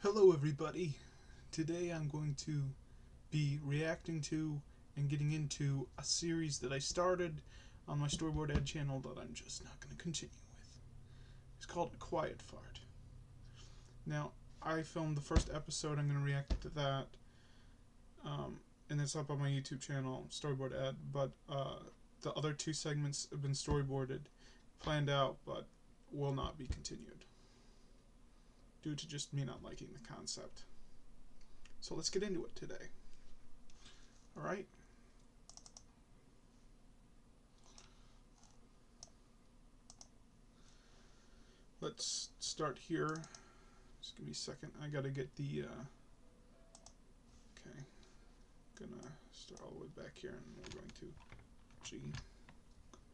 Hello everybody. Today I'm going to be reacting to and getting into a series that I started on my Storyboard Ed channel that I'm just not going to continue with. It's called A Quiet Fart. Now, I filmed the first episode. I'm going to react to that. And it's up on my YouTube channel, Storyboard Ed. But the other two segments have been storyboarded, planned out, but will not be continued, due to just me not liking the concept. So let's get into it today. Alright. Let's start here. Just give me a second. I gotta get the okay. Gonna start all the way back here, and we're going to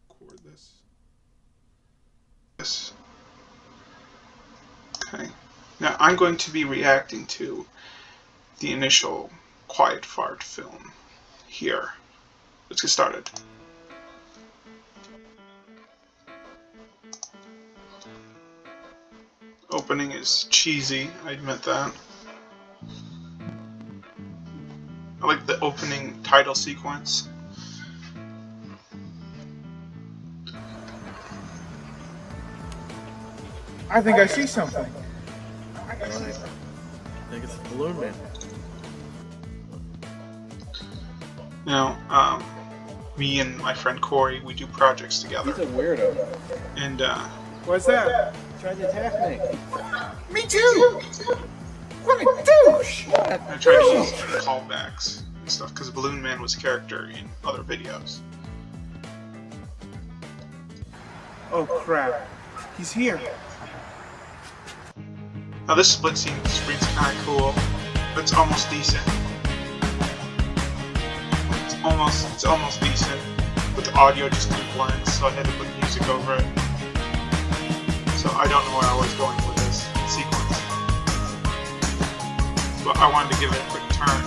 record this. Okay. Now I'm going to be reacting to the initial Quiet Fart film here. Let's get started. Opening is cheesy, I admit that. I like the opening title sequence. I think I see something. I think it's a balloon man. Now, me and my friend Corey, we do projects together. He's a weirdo. And, What's that? He tried to attack me. Me too! What a douche! I try to use callbacks and stuff, because Balloon Man was a character in other videos. Oh crap. He's here. Now this split screen's kinda cool. It's almost decent. It's almost decent. But the audio just didn't blend, so I had to put music over it. So I don't know where I was going with this sequence. But I wanted to give it a quick turn.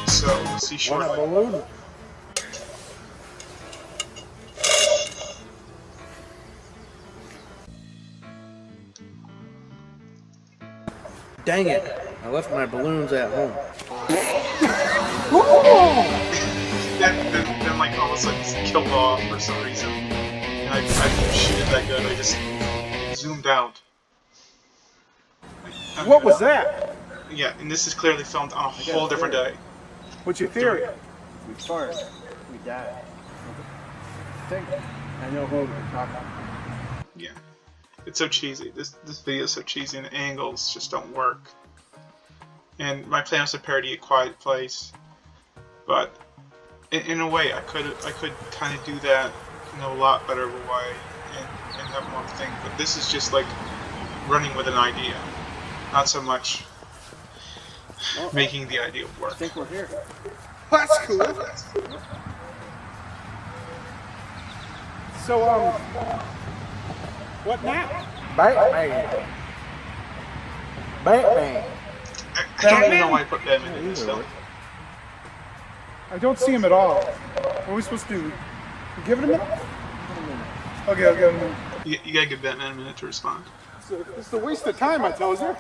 So we'll see shortly. What a balloon. Dang it! I left my balloons at home. then like all of a sudden it's killed off for some reason. And I didn't shoot it that good. I just zoomed out. Okay. What was that? Yeah, and this is clearly filmed on a whole different day. What's your theory? We fart. We die. I think I know who we're talking about. Yeah. It's so cheesy. This video is so cheesy, and the angles just don't work. And my plan was to parody A Quiet Place, but in a way I could kind of do that, a lot better way and have one thing. But this is just like running with an idea, not so much making the idea work. I think we're here. That's cool. So, what now? Batman. Batman. I don't even know why I put Batman in this film. I don't see him at all. What are we supposed to do? Give it a minute? Okay, I'll give it a minute. You gotta give Batman a minute to respond. It's a waste of time, I tell you.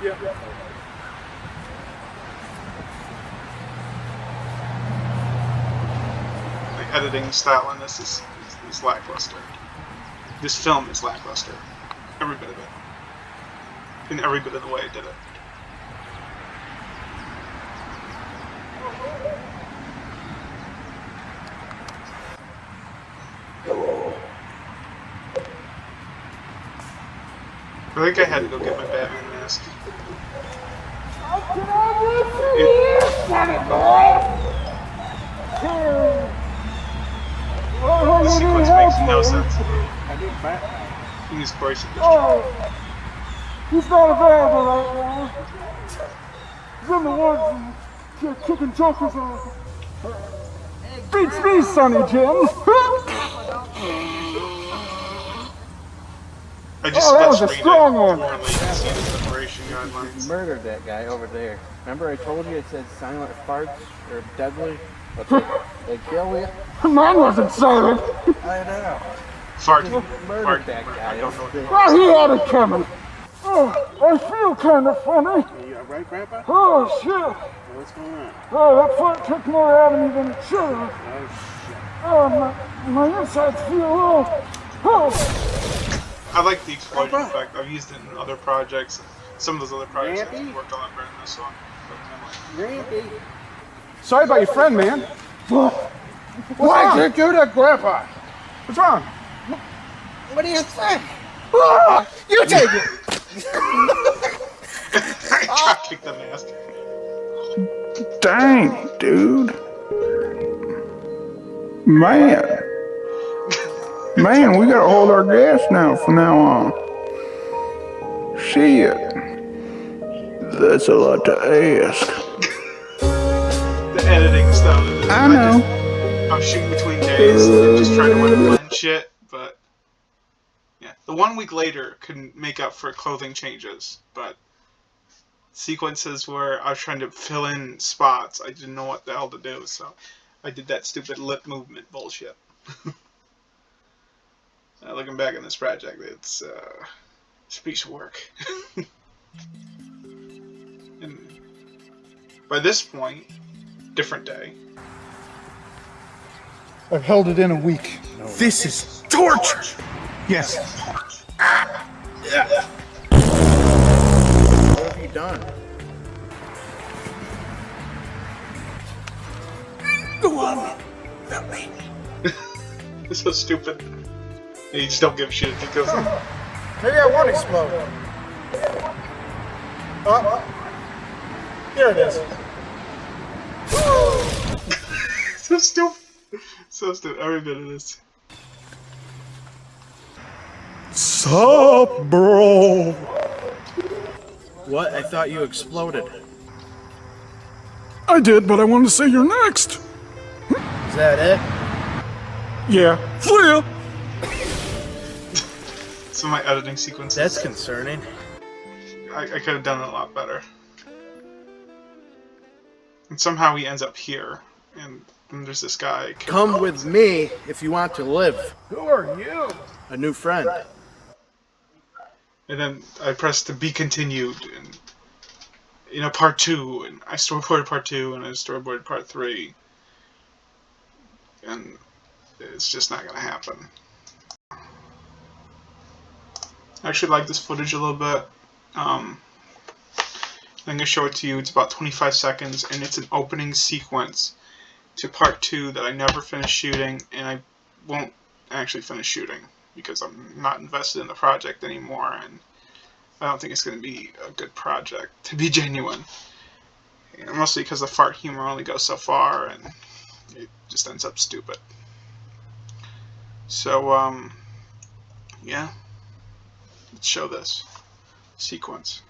Yeah. The editing style in this is lackluster. This film is lackluster. Every bit of it. In every bit of the way it did it. I think I had to go get my Batman mask. This sequence makes no sense. I need Batman. He's Corey's He's not available right now. He's in the woods and kicking chokers off. Beats me, Sonny Jim. I just that was a screened strong it one. poorly to see the separation guidelines. Murdered that guy over there. Remember I told you it said silent farts are deadly? But they kill you? Mine wasn't silent. I know. Fart. Murdered that guy. I don't know. Oh, he had it coming. Oh, I feel kind of funny. You alright, Grandpa? Oh, shit. What's going on? Oh, that fart took more out of me than it should have. Oh, shit. Oh, my insides feel all... Oh. I like the explosion effect. I've used it in other projects. Some of those other projects Rampy? have worked a lot better than this one. Rampy. Sorry about your friend, man. What? Why did you do that, Grandpa? What's wrong? What do you think? You take it. I kicked the mask. Dang, dude. Man. Man, we gotta hold our gas now from now on. Shit. That's a lot to ask. The editing stuff. I know. I'm shooting between days and just trying to blend shit, but yeah. The 1 week later couldn't make up for clothing changes, but sequences where I was trying to fill in spots, I didn't know what the hell to do, so I did that stupid lip movement bullshit. Looking back on this project, it's a piece of work. And by this point, different day. I've held it in a week. This is torture. Yes. What have you done? Go on. Help me. It's so stupid. You just don't give a shit. It just goes. Maybe I won't explode. Oh. Here it is. So stupid. So stupid. Every bit of this. Sup, bro? What? I thought you exploded. I did, but I wanted to say you're next. Is that it? Yeah. Flip. Some of my editing sequences. That's concerning. I could have done it a lot better. And somehow he ends up here, and then there's this guy. Come with me if you want to live. Who are you? A new friend. And then I pressed the be continued, and part 2, and I storyboarded part 2, and I storyboarded part 3, and it's just not gonna happen. I actually like this footage a little bit. I'm gonna show it to you. It's about 25 seconds, and it's an opening sequence to part 2 that I never finished shooting, and I won't actually finish shooting because I'm not invested in the project anymore, and I don't think it's going to be a good project, to be genuine. Mostly because the fart humor only goes so far, and it just ends up stupid. So, yeah. Let's show this sequence.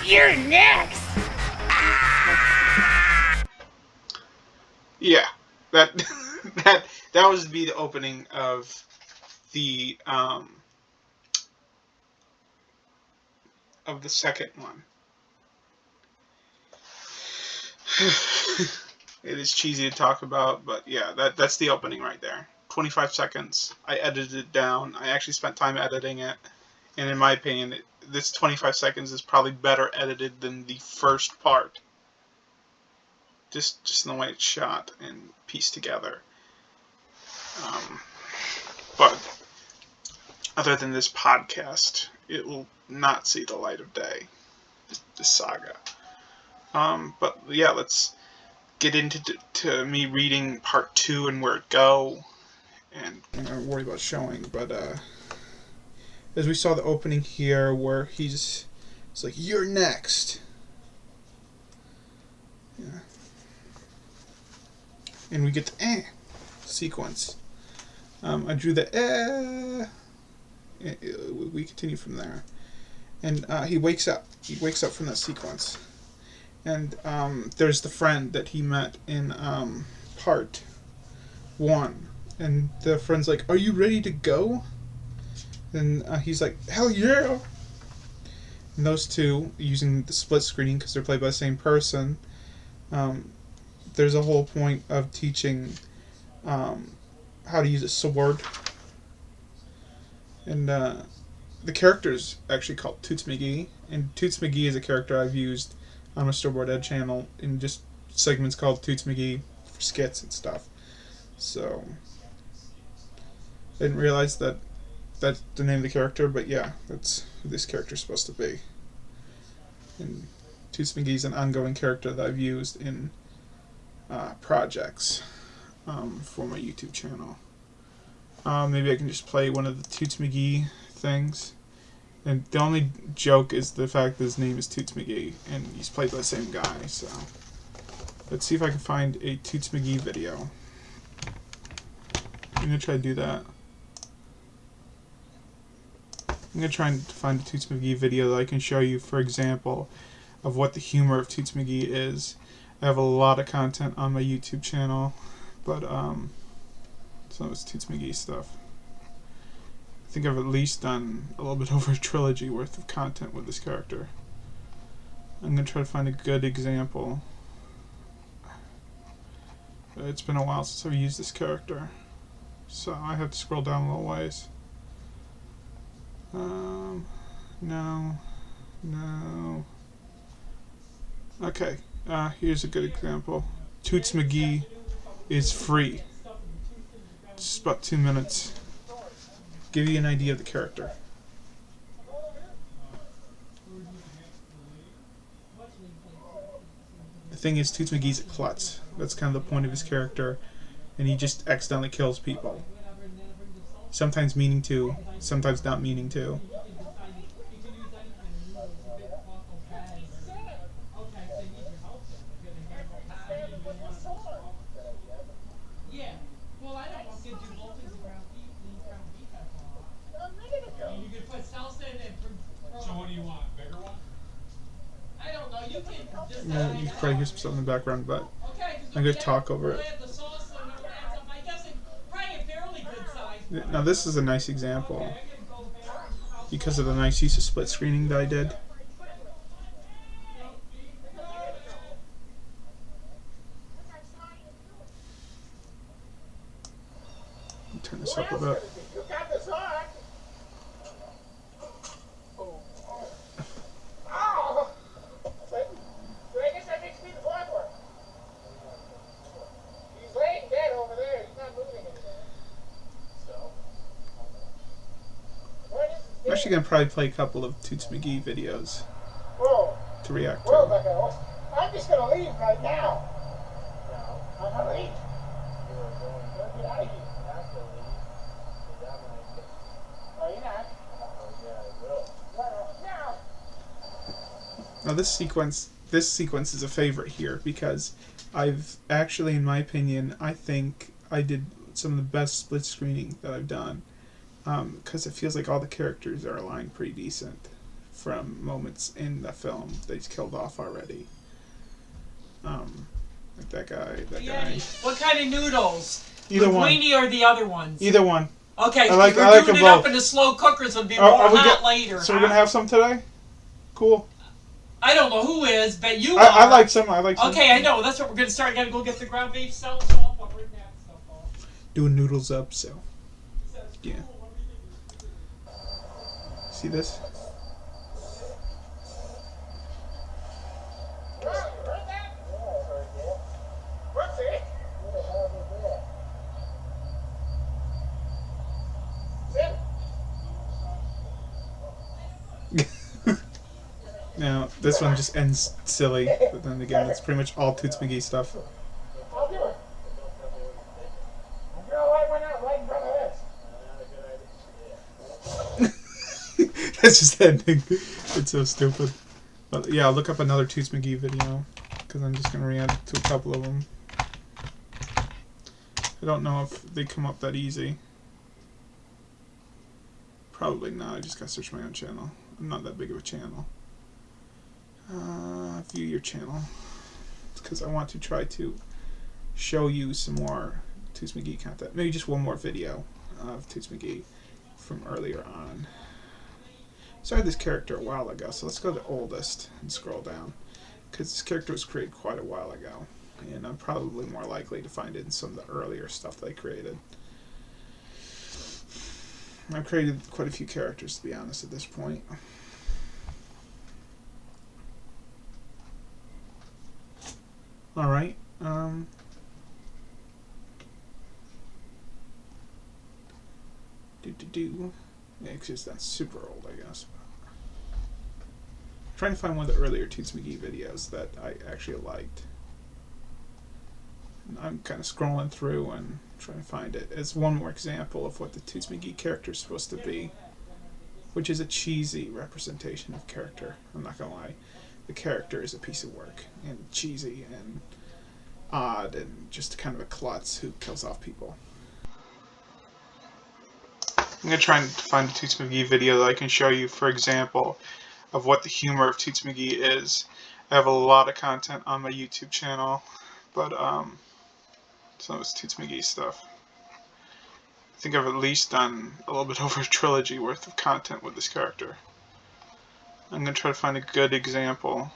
You're next! Yeah, that was the opening of the second one. It is cheesy to talk about, but yeah, that's the opening right there. 25 seconds. I edited it down. I actually spent time editing it, and in my opinion, this 25 seconds is probably better edited than the first part. Just in the way it's shot and pieced together. But other than this podcast, it will not see the light of day. This saga. But yeah, let's get into me reading part 2 and where it go. And I'm not worried about showing, but as we saw the opening here, where it's like, you're next. Yeah. And we get the sequence. I drew the we continue from there. And he wakes up. He wakes up from that sequence. And there's the friend that he met in part 1. And the friend's like, "Are you ready to go?" And he's like, "Hell yeah!" And those two, using the split screening because they're played by the same person, there's a whole point of teaching how to use a sword. And the character's actually called Toots McGee. And Toots McGee is a character I've used on my Storyboard Ed channel in just segments called Toots McGee for skits and stuff. So I didn't realize that that's the name of the character, but yeah, that's who this character's supposed to be. And Toots McGee's an ongoing character that I've used in projects for my YouTube channel. Maybe I can just play one of the Toots McGee things. And the only joke is the fact that his name is Toots McGee, and he's played by the same guy, so... Let's see if I can find a Toots McGee video. I'm gonna try to do that. I'm gonna try and find a Toots McGee video that I can show you, for example, of what the humor of Toots McGee is. I have a lot of content on my YouTube channel, but some of it's Toots McGee stuff. I think I've at least done a little bit over a trilogy worth of content with this character. I'm gonna try to find a good example. It's been a while since I've used this character, so I have to scroll down a little ways. No. Okay, here's a good example. Toots McGee is free. Just about 2 minutes. Give you an idea of the character. The thing is, Toots McGee's a klutz. That's kind of the point of his character, and he just accidentally kills people. Sometimes meaning to, sometimes not meaning to. Yeah, you can probably hear some stuff in the background, but I'm going to talk over it. Now this is a nice example because of the nice use of split screening that I did. Turn this up a bit. I'm actually going to probably play a couple of Toots McGee videos to react to. I'm just going to leave right now. I'm going to leave. Get out of here. Oh, you're not? Now this sequence is a favorite here because I've actually, in my opinion, I think I did some of the best split screening that I've done. Because it feels like all the characters are aligned pretty decent from moments in the film that he's killed off already. Like that guy. What kind of noodles? Either one. Linguine or the other ones? Either one. Okay, I like we're them doing it both. up in the slow cookers. It'll be more hot later. So we're gonna have some today? Cool. I don't know who is, but you I like some. Okay, I know. That's what we're gonna start. I gotta go get the ground beef salt while we're in that stuff. Doing noodles up, so yeah. See this? Now, this one just ends silly, but then again, it's pretty much all Toots McGee stuff. I'll do it. I'm going to light one out right in front of this. That's just ending. It's so stupid. But yeah, I'll look up another Toots McGee video, because I'm just going to react to a couple of them. I don't know if they come up that easy. Probably not. I just got to search my own channel. I'm not that big of a channel. View your channel, because I want to try to show you some more Toots McGee content. Maybe just one more video of Toots McGee from earlier on. Started this character a while ago, so let's go to oldest and scroll down, because this character was created quite a while ago, and I'm probably more likely to find it in some of the earlier stuff they created. I've created quite a few characters, to be honest, at this point. Alright, yeah, because that's super old, I guess. I'm trying to find one of the earlier Toots McGee videos that I actually liked. And I'm kind of scrolling through and trying to find it as one more example of what the Toots McGee character is supposed to be, which is a cheesy representation of character. I'm not gonna lie, the character is a piece of work, and cheesy and odd and just kind of a klutz who kills off people. I'm going to try and find a Toots McGee video that I can show you, for example, of what the humor of Toots McGee is. I have a lot of content on my YouTube channel, but some of it's Toots McGee stuff. I think I've at least done a little bit over a trilogy worth of content with this character. I'm going to try to find a good example.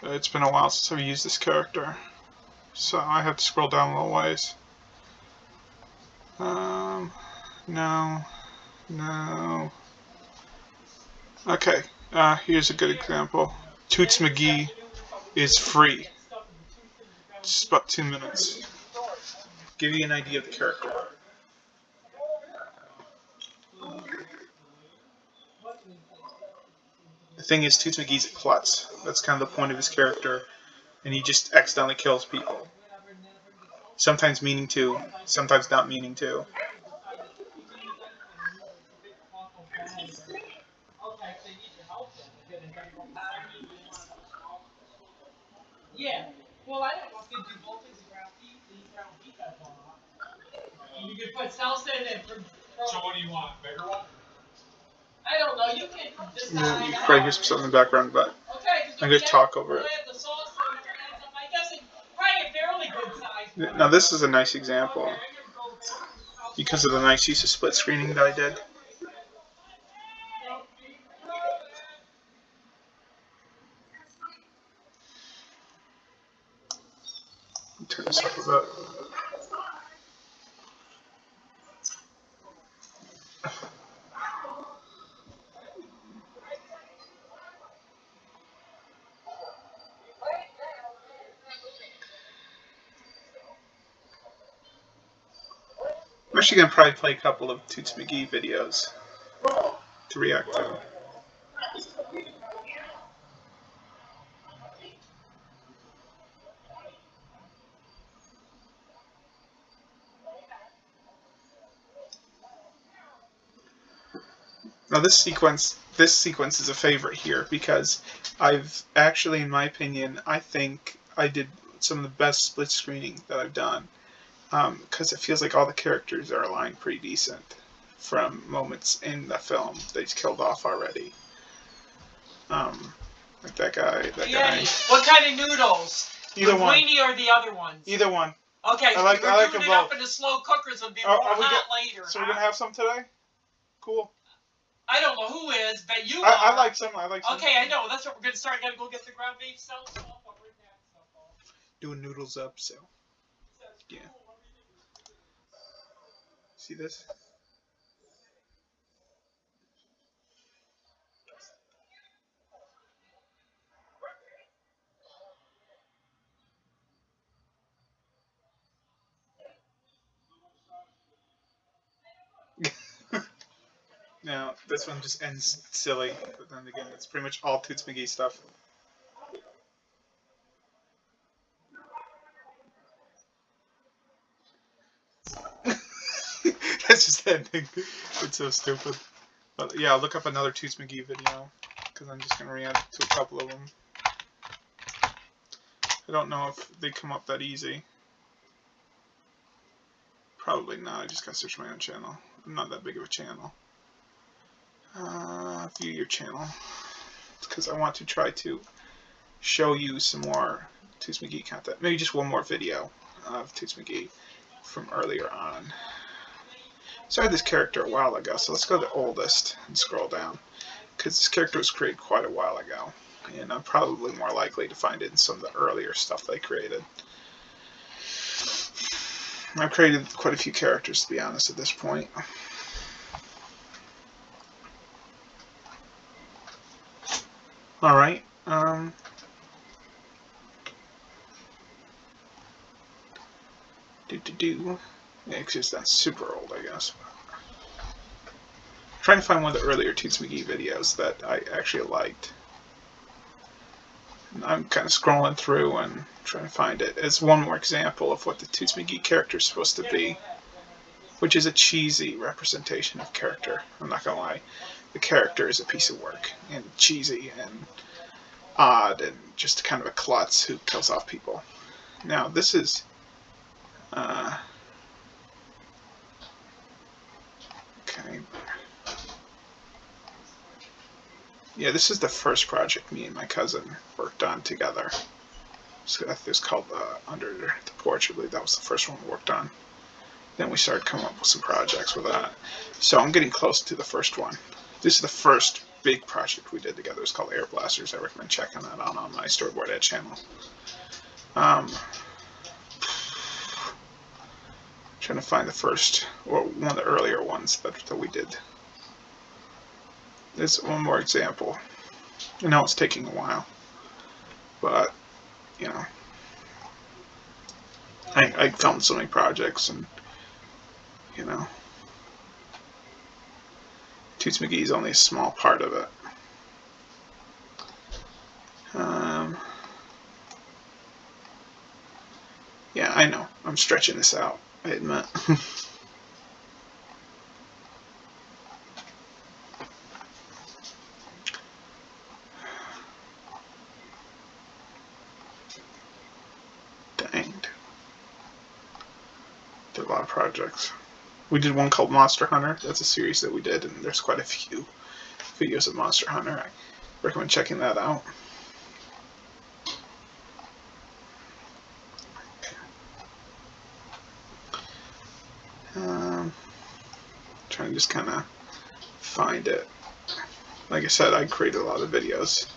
It's been a while since I've used this character, so I have to scroll down a little ways. No. Okay, here's a good example. Toots McGee is free. Just about 2 minutes. Give you an idea of the character. The thing is, Toots McGee's a klutz. That's kind of the point of his character, and he just accidentally kills people. Sometimes meaning to, sometimes not meaning to. Yeah. Well, I don't know if you do both things ground beef that one. You could put salsa in it. So what do you want? Bigger one? I don't know. You can decide. You can probably hear some stuff in the background, but I'm going to talk over it. I guess it's probably a fairly good size. Now this is a nice example because of the nice use of split screening that I did. Turn this up a bit. I'm actually going to probably play a couple of Toots McGee videos to react to. Now this sequence is a favorite here because I've actually, in my opinion, I think I did some of the best split screening that I've done. Because it feels like all the characters are aligned pretty decent from moments in the film that he's killed off already. Like that guy, guy. What kind of noodles? Either the one. Linguini or the other ones? Either one. Okay, I like we're them doing it up both. in the slow cookers. It'll be more hot later. So we're gonna have some today? Cool. I don't know who is, but you I like some. I like some. Okay, I know. That's what we're gonna start. I gotta go get the ground beef salsa. Doing noodles up, so yeah. See this? Now, this one just ends silly, but then again, it's pretty much all Toots McGee stuff. That's just the ending. It's so stupid. But yeah, I'll look up another Toots McGee video, because I'm just going to react to a couple of them. I don't know if they come up that easy. Probably not, I just got to search my own channel. I'm not that big of a channel. View your channel. because I want to try to show you some more Toots McGee content. Maybe just one more video of Toots McGee from earlier on. So I had this character a while ago, so let's go to the oldest and scroll down, because this character was created quite a while ago, and I'm probably more likely to find it in some of the earlier stuff they created. I've created quite a few characters, to be honest, at this point. Alright, yeah, because that's super old, I guess. I'm trying to find one of the earlier Toots McGee videos that I actually liked. And I'm kind of scrolling through and trying to find it. It's one more example of what the Toots McGee character is supposed to be, which is a cheesy representation of character. I'm not gonna lie. The character is a piece of work, and cheesy, and odd, and just kind of a klutz who kills off people. Now, this is... okay. Yeah, this is the first project me and my cousin worked on together. So it was called Under the Porch. I believe that was the first one we worked on. Then we started coming up with some projects with that. So I'm getting close to the first one. This is the first big project we did together. It's called Air Blasters. I recommend checking that out on my Storyboard Ed channel. Trying to find the first, or one of the earlier ones that we did. There's one more example. I know it's taking a while, but, you know, I filmed so many projects, and, you know, Toots McGee is only a small part of it. Yeah, I know. I'm stretching this out, I admit. Danged. Did a lot of projects. We did one called Monster Hunter. That's a series that we did, and there's quite a few videos of Monster Hunter. I recommend checking that out. Trying to just kind of find it. Like I said, I created a lot of videos.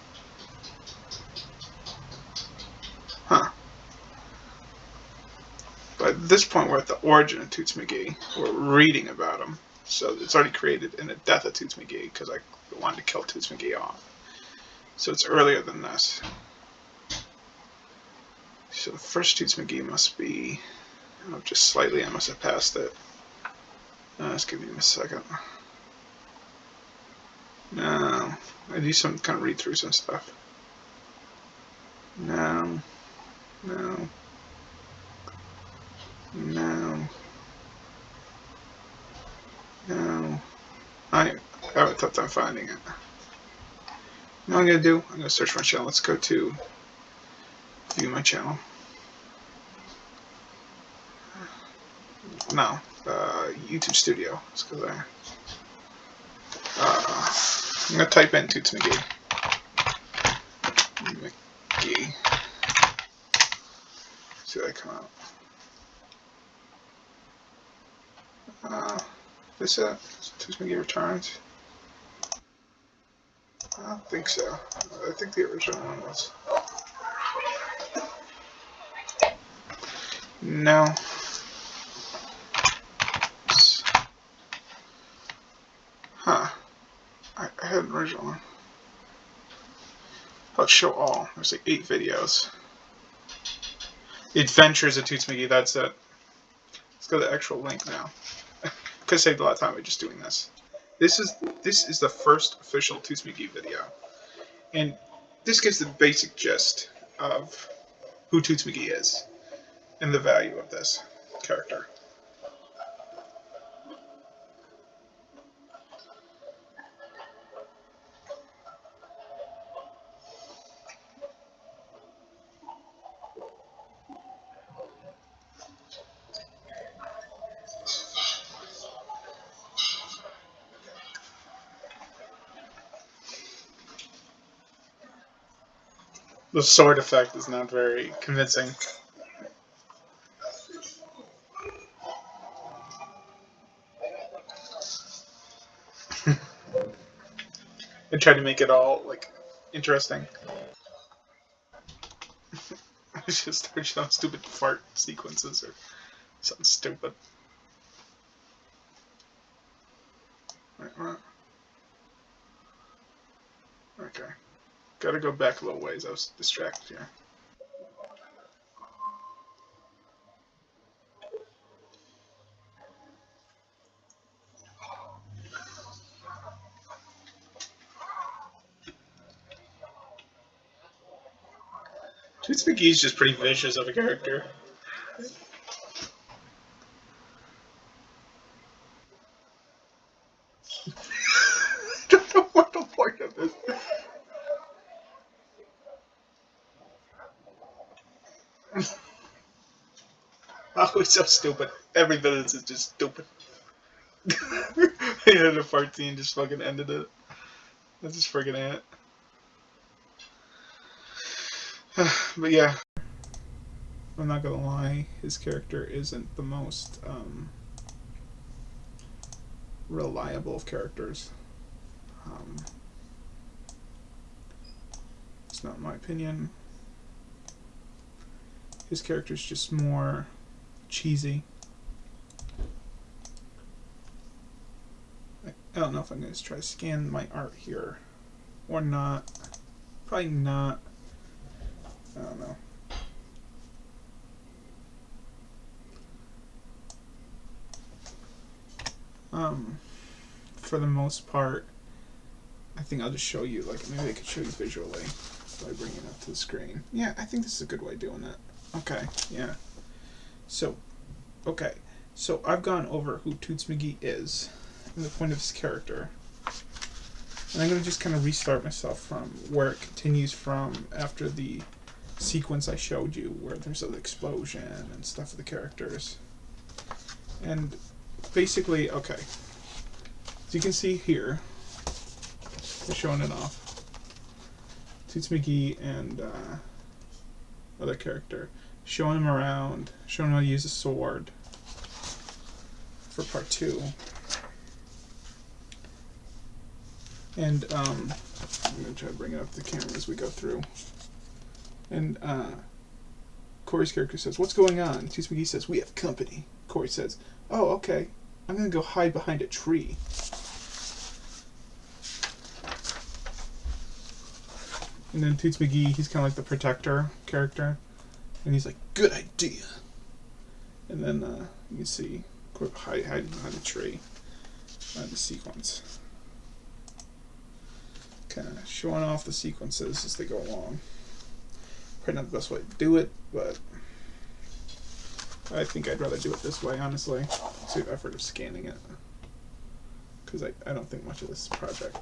Huh. But at this point, we're at the origin of Toots McGee. We're reading about him. So it's already created in the death of Toots McGee, because I wanted to kill Toots McGee off. So it's earlier than this. So the first Toots McGee must be... oh, just slightly, I must have passed it. Just give me a second. No. I do some kind of read through some stuff. No. No. No. No. I have a tough time finding it. You know what I'm going to do? I'm going to search for my channel. Let's go to view my channel. No. YouTube Studio. Let's go there. I'm going to type in Toots McGee. McGee. See what I come out. This it? Toots McGee Returns? I don't think so. I think the original one was. No. Huh. I had an original one. Let's show all. There's like 8 videos. The Adventures of Toots McGee, that's it. Let's go to the actual link now. Could have saved a lot of time by just doing this. This is the first official Toots McGee video. And this gives the basic gist of who Toots McGee is and the value of this character. The sword effect is not very convincing. I tried to make it all like interesting. I just start showing stupid fart sequences or something stupid. Okay. Gotta go back a little ways. I was distracted here. Toots McGee's just pretty vicious of a character. I don't know what the point of this. Oh, it's so stupid. Every bit of this is just stupid. Yeah, the fart scene just fucking ended it. That's just freaking it. But yeah, I'm not gonna lie, his character isn't the most reliable of characters. It's not my opinion. His character's just more cheesy. I don't know if I'm going to try to scan my art here or not. Probably not. I don't know. For the most part, I think I'll just show you, like, maybe I could show you visually by bringing it up to the screen. Yeah, I think this is a good way of doing it. Okay, yeah. So, okay. So I've gone over who Toots McGee is and the point of his character. And I'm going to just kind of restart myself from where it continues from after the sequence I showed you, where there's an explosion and stuff with the characters. And basically, okay. As you can see here, they're showing it off. Toots McGee and other character. Showing him around, showing him how to use a sword for part 2. And I'm going to try to bring it up to the camera as we go through. And Corey's character says, "What's going on?" Toots McGee says, "We have company." Corey says, "Oh, okay. I'm going to go hide behind a tree." And then Toots McGee, he's kind of like the protector character. And he's like, "Good idea." And then you can see Corey hiding behind a tree in the sequence. Kind of showing off the sequences as they go along. Probably not the best way to do it, but I think I'd rather do it this way, honestly. Save effort of scanning it. Because I don't think much of this project.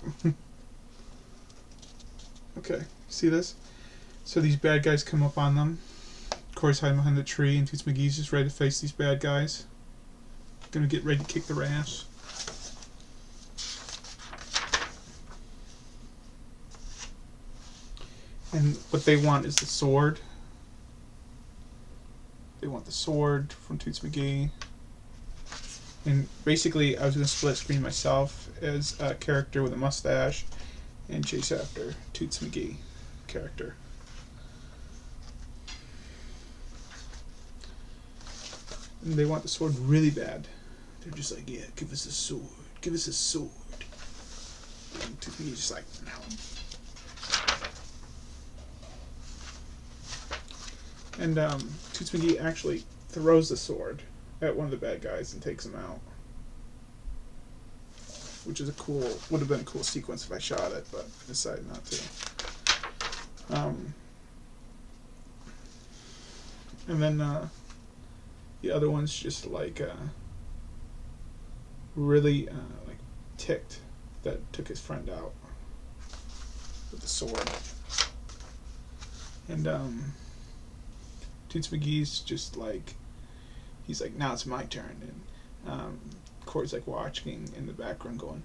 Okay, see this? So these bad guys come up on them. Corey's hiding behind the tree, and Toots McGee's just ready to face these bad guys. Gonna get ready to kick their ass. And what they want is the sword. They want the sword from Toots McGee. And basically, I was going to split screen myself as a character with a mustache and chase after Toots McGee character. And they want the sword really bad. They're just like, "Yeah, give us a sword. Give us a sword." And Toots McGee's just like, "No." And Toots McGee actually throws the sword at one of the bad guys and takes him out. Which is would have been a cool sequence if I shot it, but I decided not to. And then the other one's just like really like ticked that took his friend out with the sword. And Toots McGee's just like, he's like, "Now it's my turn." And Corey's like watching in the background going,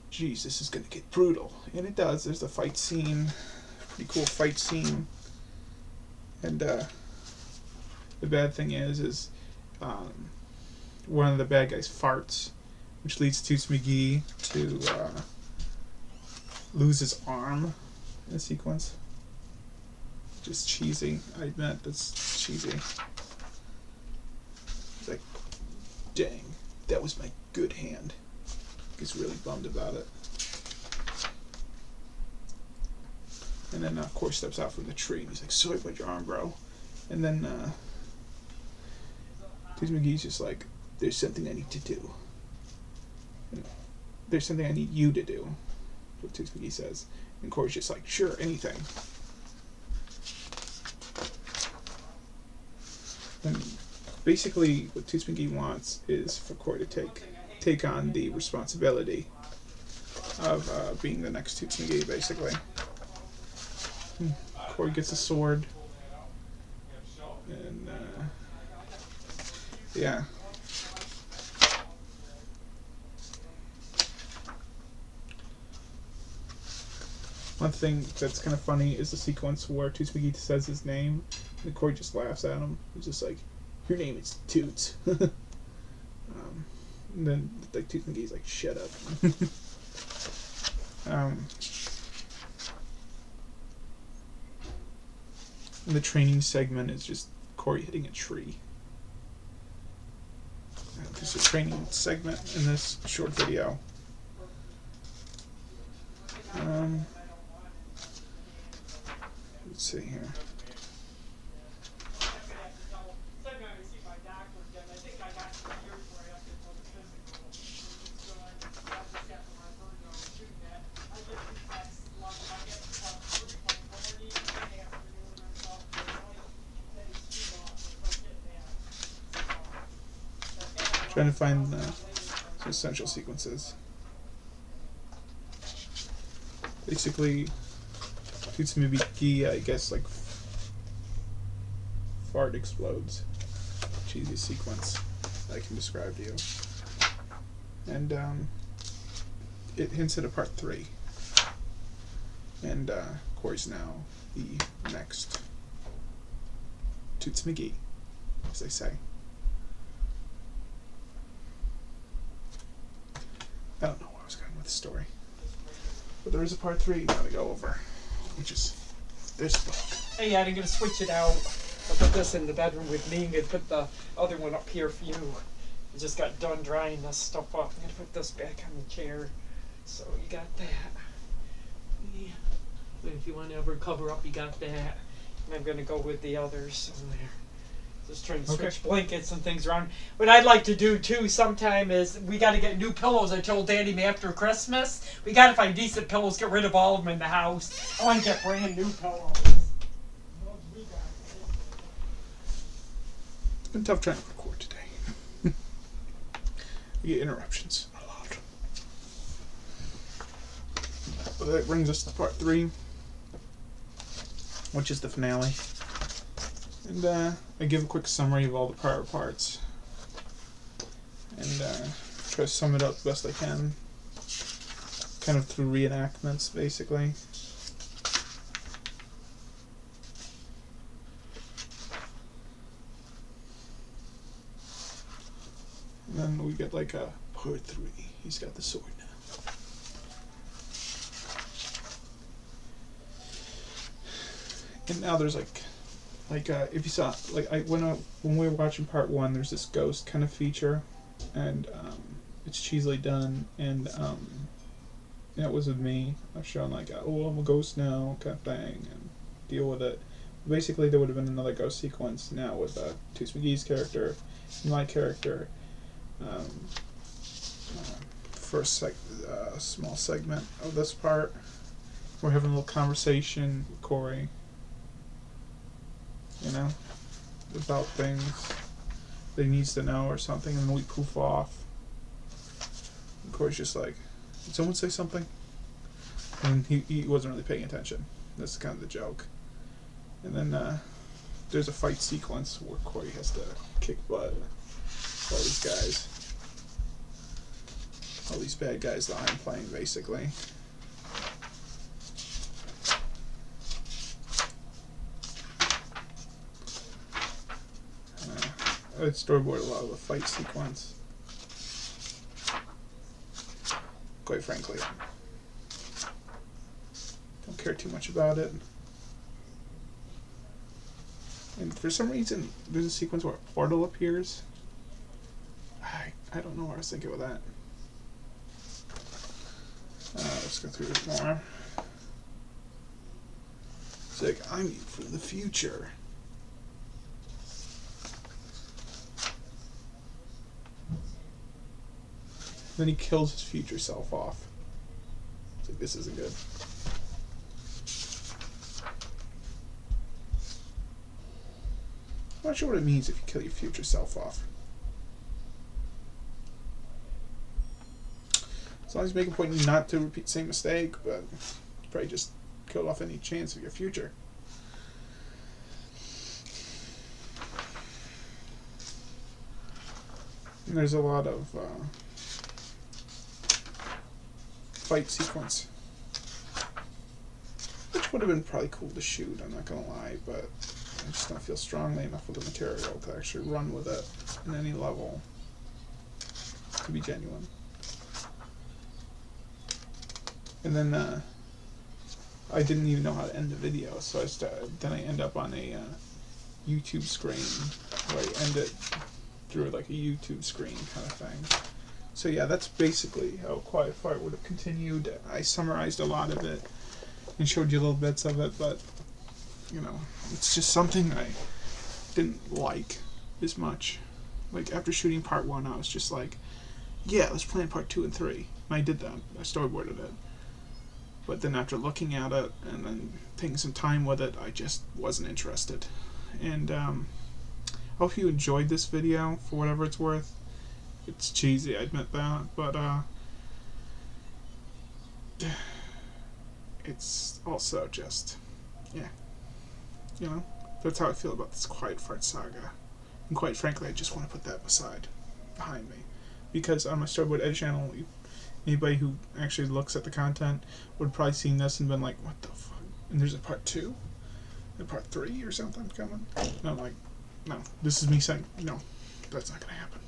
"Geez, this is going to get brutal." And it does. There's a fight scene, pretty cool fight scene. And the bad thing is one of the bad guys farts, which leads Toots McGee to lose his arm in a sequence. Just cheesy. I admit, that's cheesy. It's like, dang, that was my good hand. Gets really bummed about it. And then, of course, steps out from the tree, and he's like, sorry about your arm, bro. And then, Toots McGee's just like, there's something I need to do. There's something I need you to do. That's what Toots McGee says. And Corey's just like, sure, anything. And basically, what Toots McGee wants is for Corey to take on the responsibility of being the next Toots McGee, basically. Corey gets a sword, and yeah. One thing that's kind of funny is the sequence where Toots McGee says his name, and Corey just laughs at him. He's just like, "Your name is Toots." And then like Toots McGee's like, "Shut up." And the training segment is just Corey hitting a tree. There's a training segment in this short video. Let's see here. Trying to find some essential sequences. Basically, Toots McGee, I guess, like fart explodes. Cheesy sequence that I can describe to you. And it hints at a part 3. And Corey's now the next Toots McGee, as they say. I don't know where I was going with the story. But there is a part 3 now to go over, which is this book. Hey, yeah, I'm gonna switch it out. I'll put this in the bedroom with me. I'm gonna put the other one up here for you. I just got done drying this stuff up. I'm gonna put this back on the chair. So you got that. Yeah. If you want to ever cover up, you got that. And I'm gonna go with the others on there. Just trying to switch blankets and things around. What I'd like to do too sometime is we got to get new pillows. I told Danny after Christmas we got to find decent pillows. Get rid of all of them in the house. I want to get brand new pillows. It's been tough trying to record today. I get interruptions a lot. But that brings us to part 3, which is the finale. And I give a quick summary of all the prior parts, and try to sum it up the best I can, kind of through reenactments, basically. And then we get like a part 3. He's got the sword now. And now there's like if you saw, like, when we were watching part 1, there's this ghost kind of feature, and it's cheesily done, and it was with me. I've shown like, oh, I'm a ghost now, kind of thing, and deal with it. Basically, there would have been another ghost sequence now with Toots McGee's character, my character, for a small segment of this part. We're having a little conversation with Corey. You know, about things that he needs to know or something, and then we poof off. And Corey's just like, did someone say something? And he wasn't really paying attention. That's kind of the joke. And then there's a fight sequence where Corey has to kick butt. All these guys. All these bad guys that I'm playing, basically. I storyboard a lot of the fight sequence. Quite frankly, don't care too much about it. And for some reason, there's a sequence where a portal appears. I don't know what I was thinking with that. Let's go through it more. It's like, I'm you from the future. Then he kills his future self off. It's like, this isn't good. I'm not sure what it means if you kill your future self off. As long as you make a point not to repeat the same mistake, but you probably just killed off any chance of your future. And there's a lot of fight sequence, which would have been probably cool to shoot, I'm not gonna lie, but I just don't feel strongly enough with the material to actually run with it in any level to be genuine. And then I didn't even know how to end the video, so then I end up on a YouTube screen where I end it through like a YouTube screen kind of thing. So yeah, that's basically how Quiet Fart would have continued. I summarized a lot of it and showed you little bits of it, but you know, it's just something I didn't like as much. Like after shooting part 1, I was just like, yeah, let's plan part 2 and 3. And I did that. I storyboarded it. But then after looking at it and then taking some time with it, I just wasn't interested. And I hope you enjoyed this video for whatever it's worth. It's cheesy, I admit that, but it's also just, yeah, you know, that's how I feel about this Quiet Fart saga. And quite frankly, I just want to put that behind me, because on my Storyboard Ed channel, anybody who actually looks at the content would probably seen this and been like, what the fuck? And there's a part 2 and part 3 or something coming. And I'm like, no, this is me saying, no, that's not gonna happen.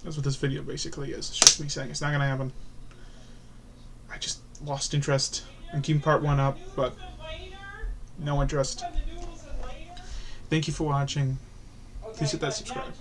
That's what this video basically is. It's just me saying it's not gonna happen. I just lost interest in keeping part 1 up, but no interest. Thank you for watching. Please hit that subscribe.